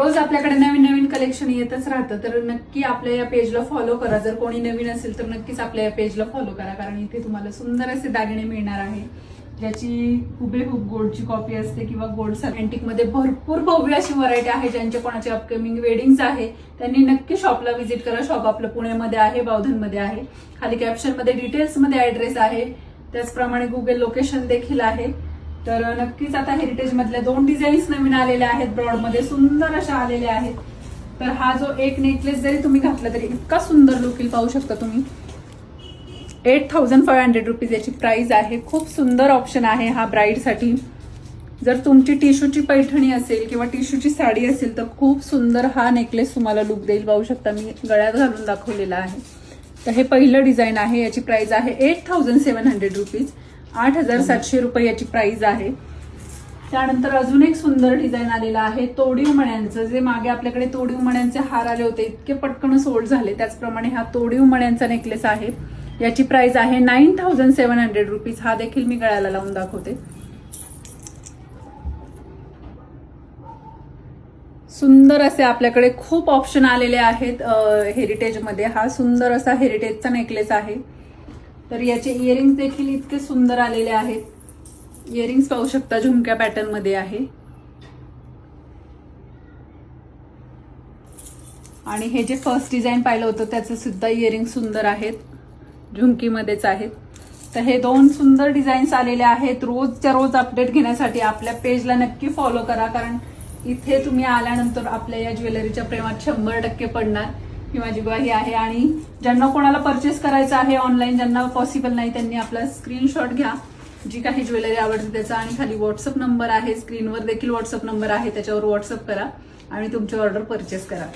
रोज आपल्याकडे नवीन नवीन कलेक्शन येतच राहतं, तर नक्की आपल्या या पेजला फॉलो करा. जर कोणी नवीन असेल तर नक्कीच आपल्या या पेजला फॉलो करा, कारण इथे तुम्हाला सुंदर असे दागिने मिळणार आहे, ज्याची हुबेहूब गोल्डची कॉपी असते किंवा गोल्ड अँटिक मध्ये भरपूर भव्य अशी व्हरायटी आहे. ज्यांचे कोणाचे अपकमिंग वेडिंग्स आहे त्यांनी नक्की शॉपला व्हिजिट करा. शॉप आपलं पुण्यामध्ये आहे, बावधनमध्ये आहे. खाली कॅप्शन मध्ये डिटेल्स मध्ये ऍड्रेस आहे, त्याचप्रमाणे गुगल लोकेशन देखील आहे. तर नक्कीच आता हेरिटेज मधल्या 2 डिझाईन्स नवीन आलेल्या आहेत, ब्रॉड मध्ये सुंदर अशा आलेल्या आहेत. तर हा जो एक नेकलेस जरी तुम्ही घातला तरी इतका सुंदर लुक येईल, पाहू शकता तुम्ही. 8500 रुपीज याची प्राइस आहे. खूप सुंदर ऑप्शन आहे हा ब्राईडसाठी. जर तुमची टिश्यूची पैठणी असेल किंवा टिश्यूची साडी असेल तर खूप सुंदर हा नेकलेस तुम्हाला लुक देईल. पाहू शकता मी गळ्यात घालून दाखवलेला आहे. तर हे पहिलं डिझाईन आहे, याची प्राइस आहे 8700 रुपीज. 8700 रुपये याची प्राइस आहे. त्यानंतर अजून एक सुंदर डिझाईन आलेला आहे तोडीव मण्यांचं. जे मागे आपल्याकडे तोडीव मण्यांचे हार आले होते, इतके पटकन सोल्ड झाले, त्याचप्रमाणे हा तोडीव मण्यांचा नेकलेस आहे. याची प्राइस आहे 9700 रुपीज. हा देखील मी गळ्याला लावून दाखवते. सुंदर असे आपल्याकडे खूप ऑप्शन आलेले आहेत हेरिटेजमध्ये. हा सुंदर असा हेरिटेजचा नेकलेस आहे. तर याचे इयरिंग्स देखील इतके सुंदर आलेले आहेत. इयरिंग्स पाहू शकता, झुमक्या पॅटर्न मध्ये आहे. आणि हे जे फर्स्ट डिझाईन पाहिलं होतं त्याचे सुद्धा इयरिंग सुंदर आहेत, झुमकीमध्येच आहेत. तर हे 2 सुंदर डिझाईन्स आलेले आहेत. रोजच्या रोज अपडेट घेण्यासाठी आपल्या पेजला नक्की फॉलो करा, कारण इथे तुम्ही आल्यानंतर आपल्या या ज्वेलरीच्या प्रेमात 100% पडणार ही माझी ग्वाही आहे. आणि ज्यांना कोणाला परचेस करायचं आहे ऑनलाईन, ज्यांना पॉसिबल नाही, त्यांनी आपला स्क्रीनशॉट घ्या जी काही ज्वेलरी आवडते त्याचा, आणि खाली व्हॉट्सअप नंबर आहे, स्क्रीनवर देखील व्हॉट्सअप नंबर आहे, त्याच्यावर व्हॉट्सअप करा आणि तुमची ऑर्डर परचेस करा.